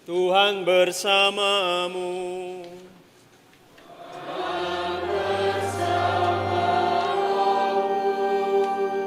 Tuhan bersamamu.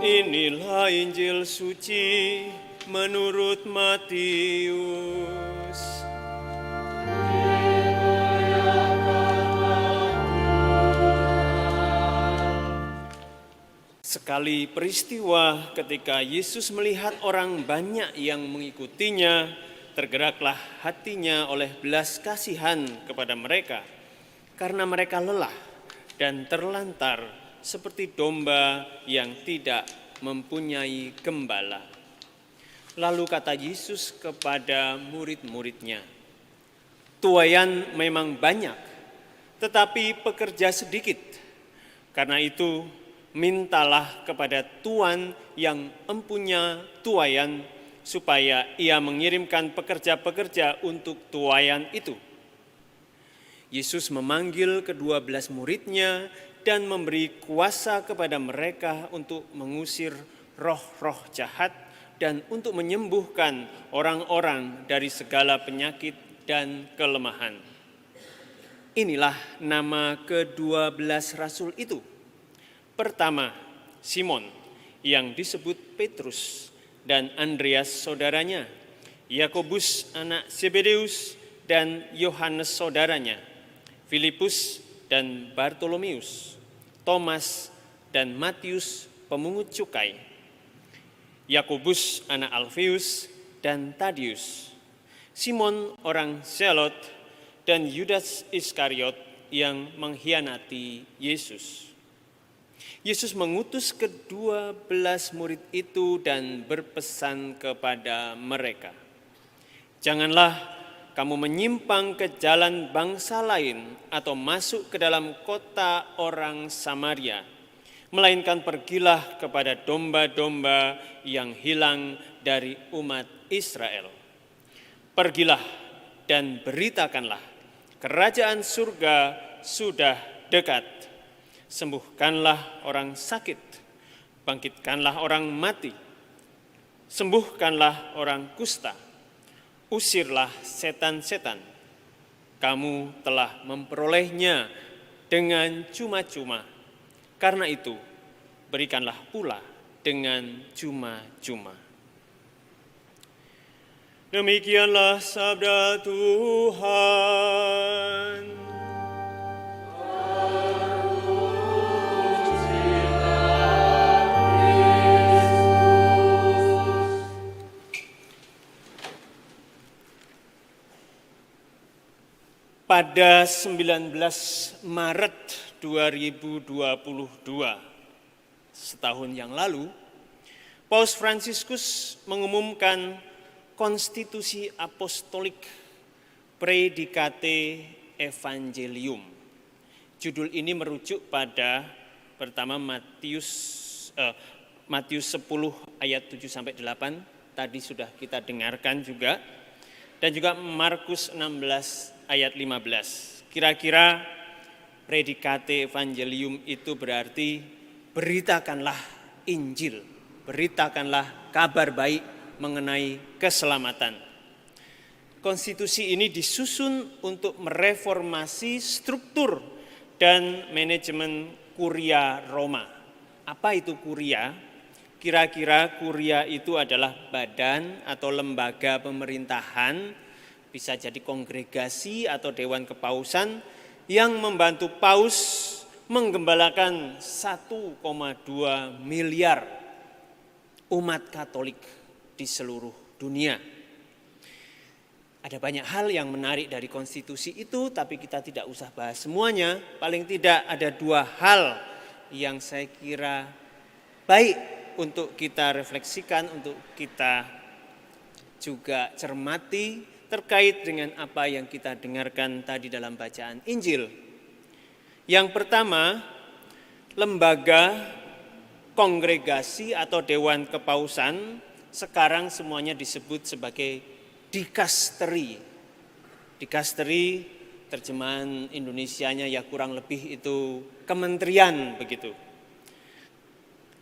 Inilah Injil suci menurut Matius. Sekali peristiwa ketika Yesus melihat orang banyak yang mengikutinya, tergeraklah hatinya oleh belas kasihan kepada mereka, karena mereka lelah dan terlantar seperti domba yang tidak mempunyai gembala. Lalu kata Yesus kepada murid-muridnya, "Tuaian memang banyak, tetapi pekerja sedikit. Karena itu, mintalah kepada Tuan yang empunya tuaian, supaya ia mengirimkan pekerja-pekerja untuk tuaian itu." Yesus memanggil ke-12 muridnya dan memberi kuasa kepada mereka untuk mengusir roh-roh jahat dan untuk menyembuhkan orang-orang dari segala penyakit dan kelemahan. Inilah nama ke-12 rasul itu. Pertama, Simon yang disebut Petrus dan Andreas saudaranya, Yakobus anak Zebedeus dan Yohanes saudaranya, Filipus dan Bartolomeus, Thomas dan Matius pemungut cukai, Yakobus anak Alfeus dan Tadius, Simon orang Zelot, dan Yudas Iskariot yang mengkhianati Yesus. Yesus mengutus ke-12 murid itu dan berpesan kepada mereka, "Janganlah kamu menyimpang ke jalan bangsa lain atau masuk ke dalam kota orang Samaria, melainkan pergilah kepada domba-domba yang hilang dari umat Israel. Pergilah dan beritakanlah, kerajaan surga sudah dekat. Sembuhkanlah orang sakit, bangkitkanlah orang mati, sembuhkanlah orang kusta, usirlah setan-setan. Kamu telah memperolehnya dengan cuma-cuma. Karena itu, berikanlah pula dengan cuma-cuma." Demikianlah sabda Tuhan. Pada 19 Maret 2022, setahun yang lalu, Paus Fransiskus mengumumkan Konstitusi Apostolik Praedicate Evangelium. Judul ini merujuk pada pertama Matius 10 ayat 7-8, tadi sudah kita dengarkan juga, dan juga Markus 16 ayat 15. Kira-kira Praedicate Evangelium itu berarti beritakanlah Injil, beritakanlah kabar baik mengenai keselamatan. Konstitusi ini disusun untuk mereformasi struktur dan manajemen Kuria Roma. Apa itu Kuria? Kira-kira Kuria itu adalah badan atau lembaga pemerintahan, bisa jadi kongregasi atau dewan kepausan yang membantu paus menggembalakan 1,2 miliar umat Katolik di seluruh dunia. Ada banyak hal yang menarik dari konstitusi itu, tapi kita tidak usah bahas semuanya. Paling tidak ada 2 hal yang saya kira baik untuk kita refleksikan, untuk kita juga cermati terkait dengan apa yang kita dengarkan tadi dalam bacaan Injil. Yang pertama, lembaga kongregasi atau dewan kepausan sekarang semuanya disebut sebagai dikasteri. Dikasteri terjemahan Indonesianya ya kurang lebih itu kementerian begitu.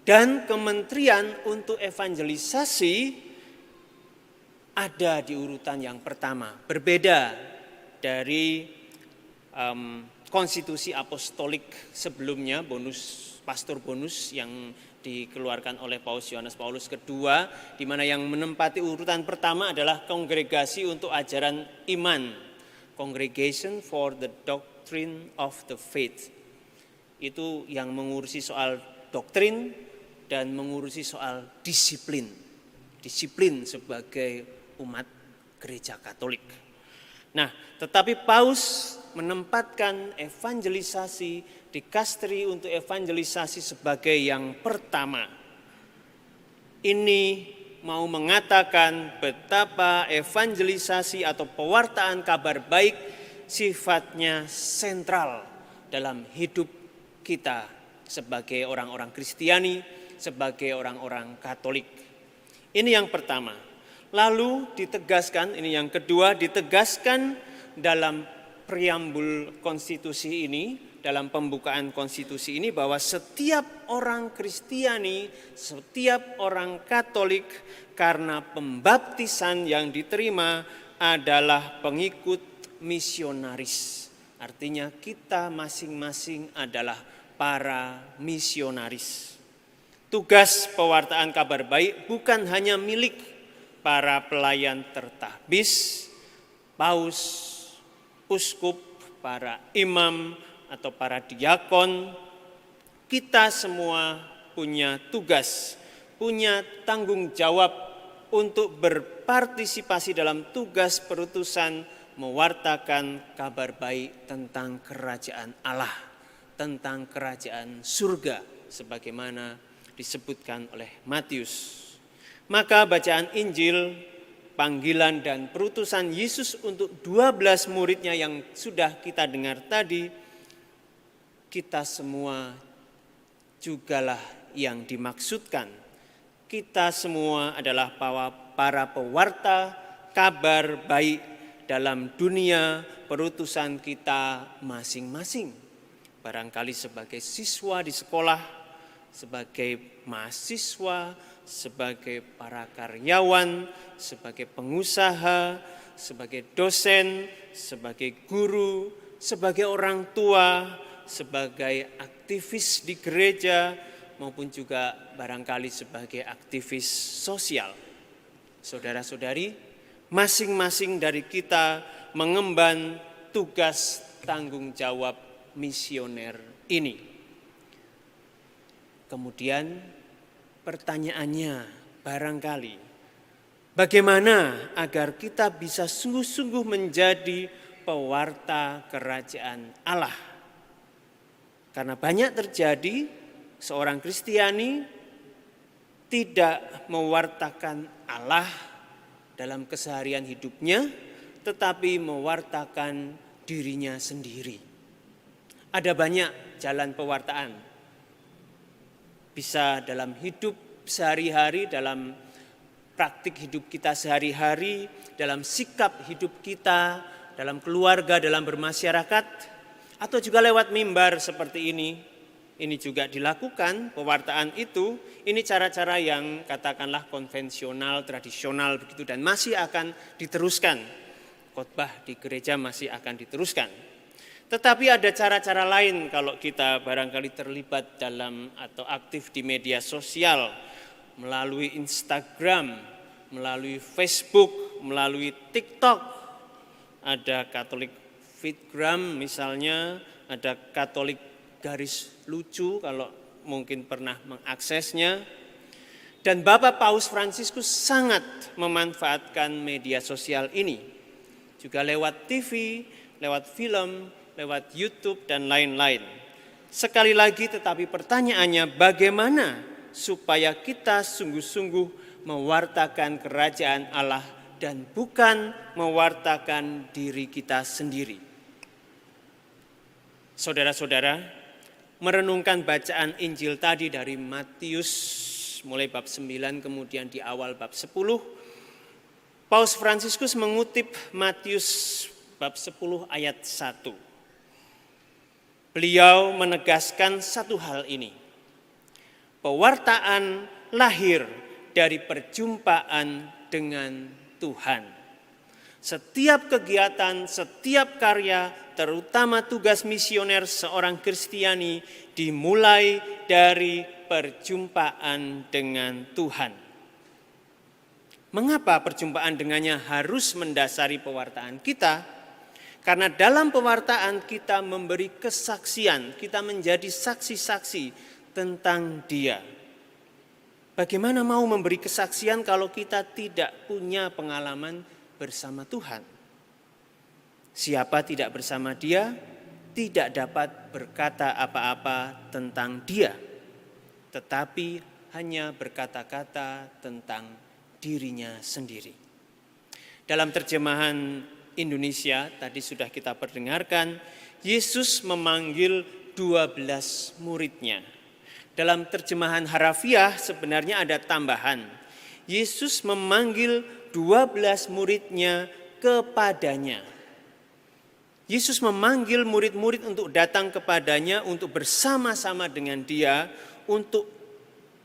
Dan kementerian untuk evangelisasi ada di urutan yang pertama, berbeda dari konstitusi apostolik sebelumnya, pastor bonus yang dikeluarkan oleh Paus Yohanes Paulus II, di mana yang menempati urutan pertama adalah kongregasi untuk ajaran iman, Congregation for the Doctrine of the Faith. Itu yang mengurusi soal doktrin dan mengurusi soal disiplin sebagai umat gereja Katolik. Nah, tetapi Paus menempatkan evangelisasi, dikasteri untuk evangelisasi sebagai yang pertama. Ini mau mengatakan betapa evangelisasi atau pewartaan kabar baik sifatnya sentral dalam hidup kita sebagai orang-orang Kristiani, sebagai orang-orang Katolik. Ini yang pertama. Lalu ditegaskan, ini yang kedua, ditegaskan dalam preambul konstitusi ini, dalam pembukaan konstitusi ini, bahwa setiap orang Kristiani, setiap orang Katolik karena pembaptisan yang diterima adalah pengikut misionaris. Artinya kita masing-masing adalah para misionaris. Tugas pewartaan kabar baik bukan hanya milik para pelayan tertahbis, paus, uskup, para imam, atau para diakon. Kita semua punya tugas, punya tanggung jawab untuk berpartisipasi dalam tugas perutusan mewartakan kabar baik tentang kerajaan Allah, tentang kerajaan surga, sebagaimana disebutkan oleh Matius. Maka bacaan Injil, panggilan dan perutusan Yesus untuk 12 muridnya yang sudah kita dengar tadi, kita semua jugalah yang dimaksudkan. Kita semua adalah para pewarta kabar baik dalam dunia perutusan kita masing-masing. Barangkali sebagai siswa di sekolah, sebagai mahasiswa, sebagai para karyawan, sebagai pengusaha, sebagai dosen, sebagai guru, sebagai orang tua, sebagai aktivis di gereja, maupun juga barangkali sebagai aktivis sosial. Saudara-saudari, masing-masing dari kita mengemban tugas tanggung jawab misioner ini. Kemudian pertanyaannya barangkali, bagaimana agar kita bisa sungguh-sungguh menjadi pewarta kerajaan Allah? Karena banyak terjadi seorang Kristiani tidak mewartakan Allah dalam keseharian hidupnya, tetapi mewartakan dirinya sendiri. Ada banyak jalan pewartaan. Bisa dalam hidup sehari-hari, dalam praktik hidup kita sehari-hari, dalam sikap hidup kita, dalam keluarga, dalam bermasyarakat, atau juga lewat mimbar seperti ini. Ini juga dilakukan pewartaan itu. Ini cara-cara yang katakanlah konvensional, tradisional begitu, dan masih akan diteruskan. Khotbah di gereja masih akan diteruskan. Tetapi ada cara-cara lain kalau kita barangkali terlibat dalam atau aktif di media sosial, melalui Instagram, melalui Facebook, melalui TikTok. Ada Katolik Fitgram misalnya, ada Katolik garis lucu kalau mungkin pernah mengaksesnya. Dan Bapak Paus Fransiskus sangat memanfaatkan media sosial ini. Juga lewat TV, lewat film, lewat YouTube dan lain-lain. Sekali lagi tetapi pertanyaannya, bagaimana supaya kita sungguh-sungguh mewartakan kerajaan Allah dan bukan mewartakan diri kita sendiri. Saudara-saudara, merenungkan bacaan Injil tadi dari Matius mulai bab 9 kemudian di awal bab 10, Paus Fransiskus mengutip Matius bab 10 ayat 1. Beliau menegaskan satu hal ini. Pewartaan lahir dari perjumpaan dengan Tuhan. Setiap kegiatan, setiap karya, terutama tugas misioner seorang Kristiani dimulai dari perjumpaan dengan Tuhan. Mengapa perjumpaan dengannya harus mendasari pewartaan kita? Karena dalam pewartaan kita memberi kesaksian, kita menjadi saksi-saksi tentang Dia. Bagaimana mau memberi kesaksian kalau kita tidak punya pengalaman bersama Tuhan? Siapa tidak bersama Dia tidak dapat berkata apa-apa tentang Dia, tetapi hanya berkata-kata tentang dirinya sendiri. Dalam terjemahan Indonesia tadi sudah kita perdengarkan, Yesus memanggil 12 muridnya. Dalam terjemahan harafiah sebenarnya ada tambahan. Yesus memanggil 12 muridnya kepadanya. Yesus memanggil murid-murid untuk datang kepadanya, untuk bersama-sama dengan Dia, untuk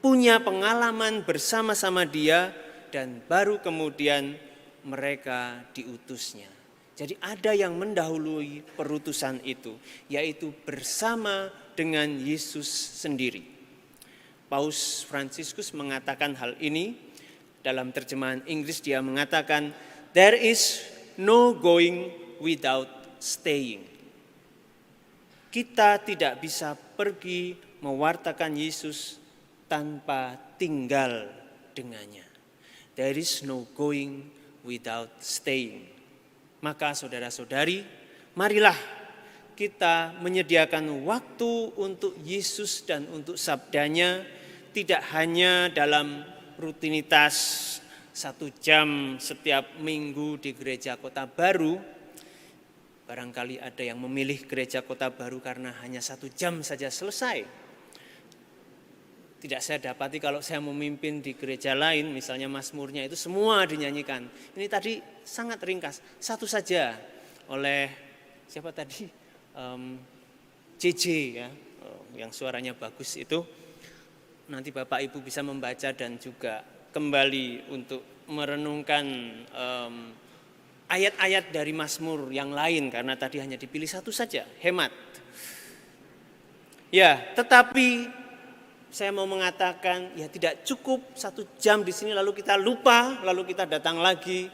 punya pengalaman bersama-sama Dia, dan baru kemudian mereka diutusnya. Jadi ada yang mendahului perutusan itu, yaitu bersama dengan Yesus sendiri. Paus Fransiskus mengatakan hal ini, dalam terjemahan Inggris dia mengatakan, "There is no going without staying." Kita tidak bisa pergi mewartakan Yesus tanpa tinggal dengannya. There is no going without staying. Maka saudara-saudari, marilah kita menyediakan waktu untuk Yesus dan untuk sabdanya, tidak hanya dalam rutinitas 1 jam setiap minggu di gereja Kota Baru. Barangkali ada yang memilih gereja Kota Baru karena hanya 1 jam saja selesai. Tidak saya dapati kalau saya memimpin di gereja lain, misalnya mazmurnya itu semua dinyanyikan. Ini tadi sangat ringkas, satu saja oleh siapa tadi? JJ ya, yang suaranya bagus itu. Nanti Bapak Ibu bisa membaca dan juga kembali untuk merenungkan ayat-ayat dari mazmur yang lain, karena tadi hanya dipilih satu saja, hemat. Ya, tetapi saya mau mengatakan, ya tidak cukup 1 jam di sini lalu kita lupa, lalu kita datang lagi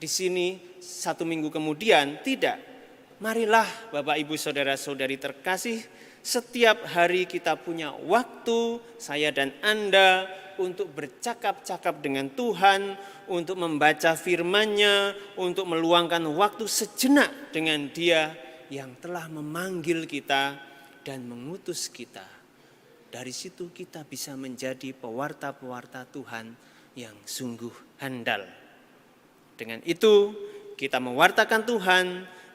di sini 1 minggu kemudian. Tidak. Marilah Bapak Ibu Saudara-saudari terkasih, setiap hari kita punya waktu, saya dan Anda, untuk bercakap-cakap dengan Tuhan, untuk membaca firman-Nya, untuk meluangkan waktu sejenak dengan Dia yang telah memanggil kita dan mengutus kita. Dari situ kita bisa menjadi pewarta-pewarta Tuhan yang sungguh handal. Dengan itu kita mewartakan Tuhan,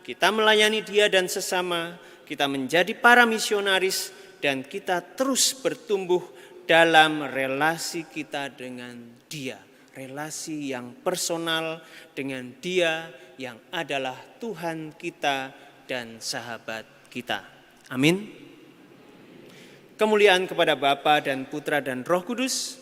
kita melayani Dia dan sesama, kita menjadi para misionaris, dan kita terus bertumbuh dalam relasi kita dengan Dia. Relasi yang personal dengan Dia yang adalah Tuhan kita dan sahabat kita. Amin. Kemuliaan kepada Bapa dan Putra dan Roh Kudus,